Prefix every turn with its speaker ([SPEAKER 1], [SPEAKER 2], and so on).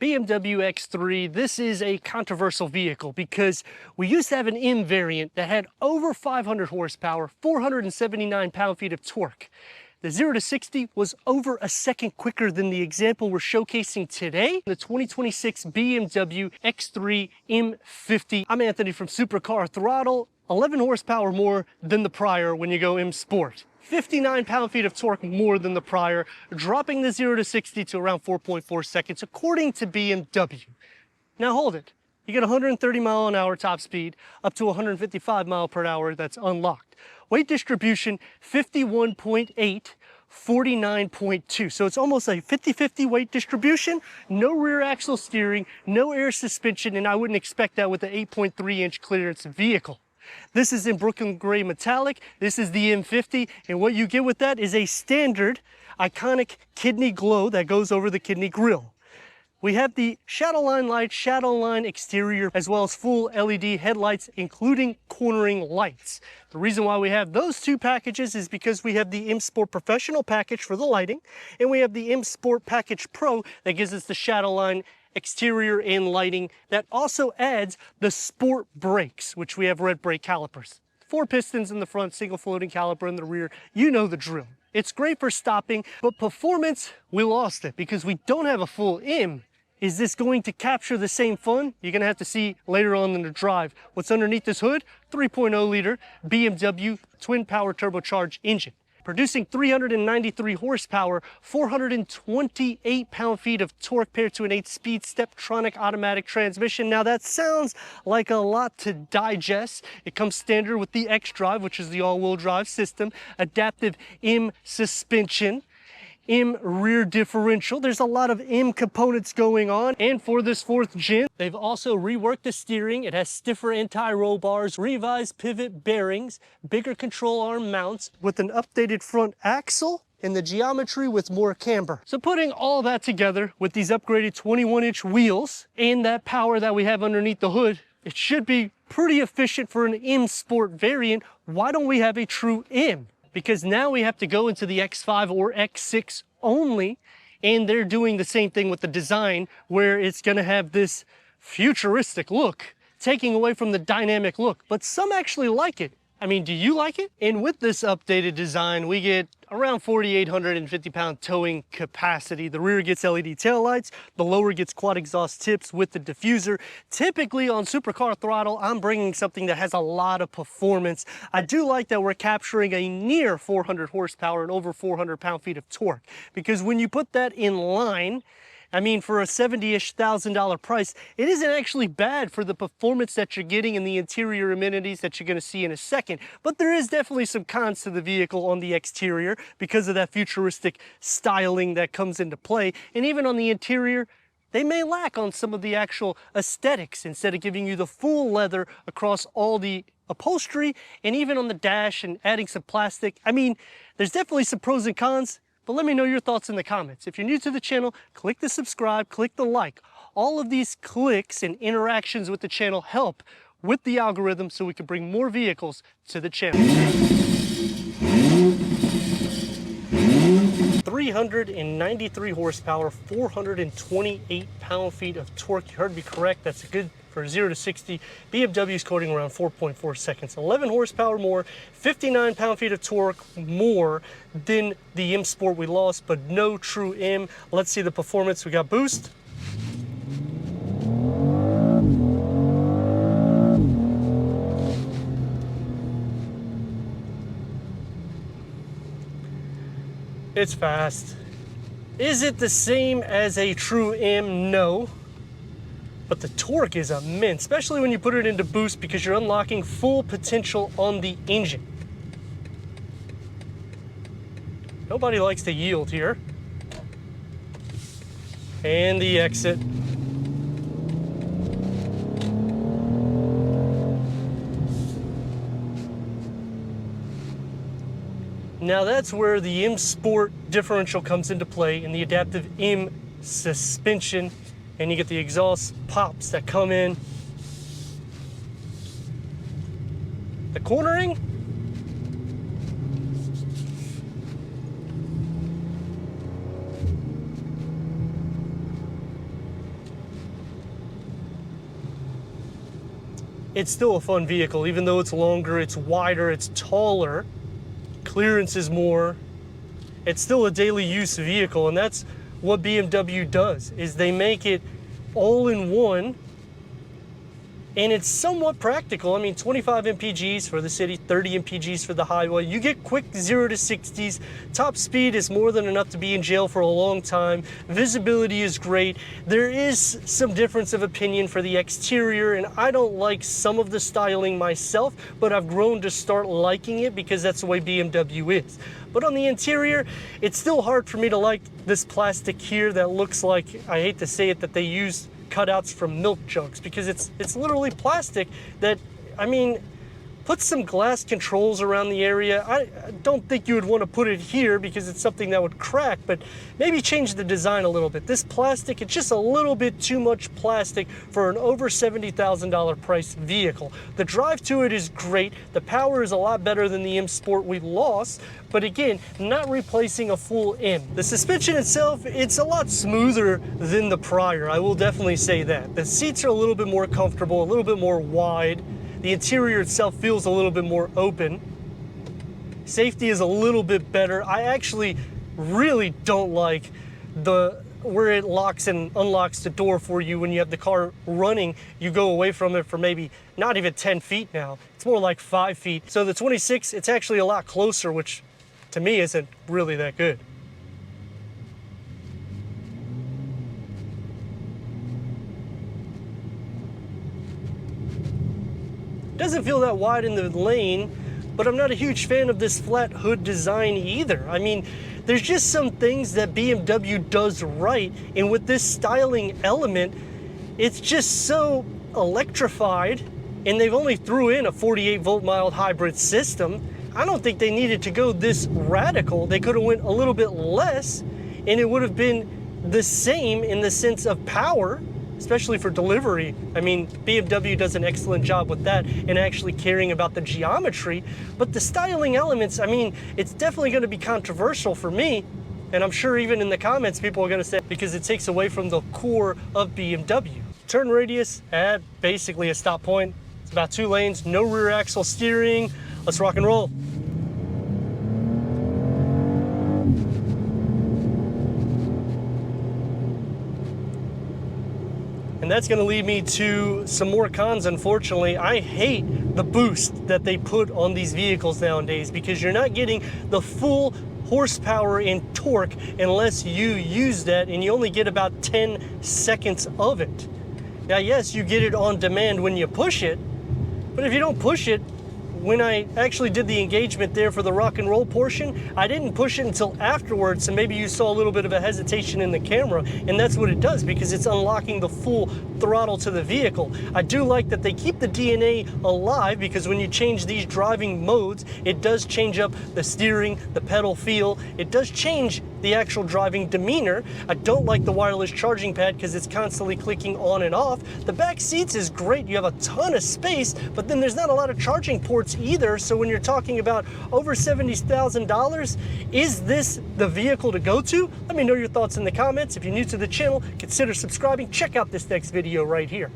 [SPEAKER 1] BMW X3, this is a controversial vehicle because we used to have an M variant that had over 500 horsepower, 479 pound-feet of torque. The 0 to 60 was over a second quicker than the example we're showcasing today, the 2026 BMW X3 M50. I'm Anthony from Supercar. Throttle, 11 horsepower more than the prior when you go M Sport. 59 pound-feet of torque more than the prior, dropping the 0 to 60 to around 4.4 seconds, according to BMW. Now hold it. You get 130 mile an hour top speed, up to 155 mile per hour, that's unlocked. Weight distribution, 51.8, 49.2. So it's almost a 50-50 weight distribution, no rear axle steering, no air suspension, and I wouldn't expect that with an 8.3-inch clearance vehicle. This is in Brooklyn Gray Metallic. This is the M50, and what you get with that is a standard iconic kidney glow that goes over the kidney grille. We have the Shadowline light, Shadowline exterior, as well as full LED headlights, including cornering lights. The reason why we have those two packages is because we have the M Sport Professional package for the lighting, and we have the M Sport Package Pro that gives us the Shadowline exterior and lighting that also adds the sport brakes, which we have red brake calipers. 4 pistons in the front, single floating caliper in the rear. You know the drill. It's great for stopping, but performance, we lost it because we don't have a full M. Is this going to capture the same fun? You're gonna have to see later on in the drive. What's underneath this hood? 3.0 liter BMW twin power turbocharged engine, producing 393 horsepower, 428 pound-feet of torque paired to an 8-speed Steptronic automatic transmission. Now that sounds like a lot to digest. It comes standard with the X-Drive, which is the all-wheel drive system, adaptive M suspension, M rear differential. There's a lot of M components going on. And for this 4th gen, they've also reworked the steering. It has stiffer anti-roll bars, revised pivot bearings, bigger control arm mounts with an updated front axle and the geometry with more camber. So putting all that together with these upgraded 21-inch wheels and that power that we have underneath the hood, it should be pretty efficient for an M Sport variant. Why don't we have a true M? Because now we have to go into the X5 or X6 only, and they're doing the same thing with the design where it's gonna have this futuristic look, taking away from the dynamic look. But some actually like it. I mean, do you like it? And with this updated design, we get around 4,850 pound towing capacity. The rear gets LED taillights, the lower gets quad exhaust tips with the diffuser. Typically on Supercar Throttle, I'm bringing something that has a lot of performance. I do like that we're capturing a near 400 horsepower and over 400 pound-feet of torque, because when you put that in line, I mean, for a $70-ish thousand price, it isn't actually bad for the performance that you're getting and the interior amenities that you're going to see in a second. But there is definitely some cons to the vehicle on the exterior because of that futuristic styling that comes into play. And even on the interior, they may lack on some of the actual aesthetics instead of giving you the full leather across all the upholstery and even on the dash and adding some plastic. I mean, there's definitely some pros and cons. But let me know your thoughts in the comments. If you're new to the channel, click the subscribe, click the like. All of these clicks and interactions with the channel help with the algorithm so we can bring more vehicles to the channel. 393 horsepower, 428 pound-feet of torque. You heard me correct. That's good for 0 to 60. BMW is quoting around 4.4 seconds. 11 horsepower more, 59 pound-feet of torque more than the M Sport we lost, but no true M. Let's see the performance. We got boost. It's fast. Is it the same as a true M? No. But the torque is immense, especially when you put it into boost because you're unlocking full potential on the engine. Nobody likes to yield here. And the exit. Now that's where the M Sport differential comes into play and the adaptive M suspension, and you get the exhaust pops that come in. The cornering, it's still a fun vehicle. Even though it's longer, it's wider, it's taller, clearance is more, it's still a daily use vehicle. And that's what BMW does, is they make it all in one, and it's somewhat practical. I mean, 25 mpgs for the city, 30 mpgs for the highway. You get quick 0 to 60s. Top speed is more than enough to be in jail for a long time. Visibility is great. There is some difference of opinion for the exterior, and I don't like some of the styling myself, but I've grown to start liking it because that's the way BMW is. But on the interior, it's still hard for me to like this plastic here that looks like, I hate to say it, that they use cutouts from milk jugs, because it's literally plastic that, I mean, put some glass controls around the area. I don't think you would want to put it here because it's something that would crack, but maybe change the design a little bit. This plastic, it's just a little bit too much plastic for an over $70,000 price vehicle. The drive to it is great. The power is a lot better than the M Sport we lost, but again, not replacing a full M. The suspension itself, it's a lot smoother than the prior. I will definitely say that. The seats are a little bit more comfortable, a little bit more wide. The interior itself feels a little bit more open. Safety is a little bit better. I actually really don't like where it locks and unlocks the door for you when you have the car running. You go away from it for maybe not even 10 feet now. It's more like 5 feet. So the 26, it's actually a lot closer, which to me isn't really that good. Doesn't feel that wide in the lane, but I'm not a huge fan of this flat hood design either. I mean, there's just some things that BMW does right, and with this styling element, it's just so electrified, and they've only threw in a 48 volt mild hybrid system. I don't think they needed to go this radical. They could have went a little bit less, and it would have been the same in the sense of power, especially for delivery. I mean, BMW does an excellent job with that and actually caring about the geometry, but the styling elements, I mean, it's definitely going to be controversial for me, and I'm sure even in the comments people are going to say, because it takes away from the core of BMW. Turn radius at basically a stop point. It's about 2 lanes, no rear axle steering. Let's rock and roll. And that's going to lead me to some more cons, unfortunately. I hate the boost that they put on these vehicles nowadays, because you're not getting the full horsepower and torque unless you use that, and you only get about 10 seconds of it. Now, yes, you get it on demand when you push it, but if you don't push it, when I actually did the engagement there for the rock and roll portion, I didn't push it until afterwards, so maybe you saw a little bit of a hesitation in the camera, and that's what it does, because it's unlocking the full throttle to the vehicle. I do like that they keep the DNA alive, because when you change these driving modes, it does change up the steering, the pedal feel, it does change the actual driving demeanor. I don't like the wireless charging pad because it's constantly clicking on and off. The back seats is great, you have a ton of space, but then there's not a lot of charging ports either. So when you're talking about over $70,000, is this the vehicle to go to? Let me know your thoughts in the comments. If you're new to the channel, consider subscribing. Check out this next video right here.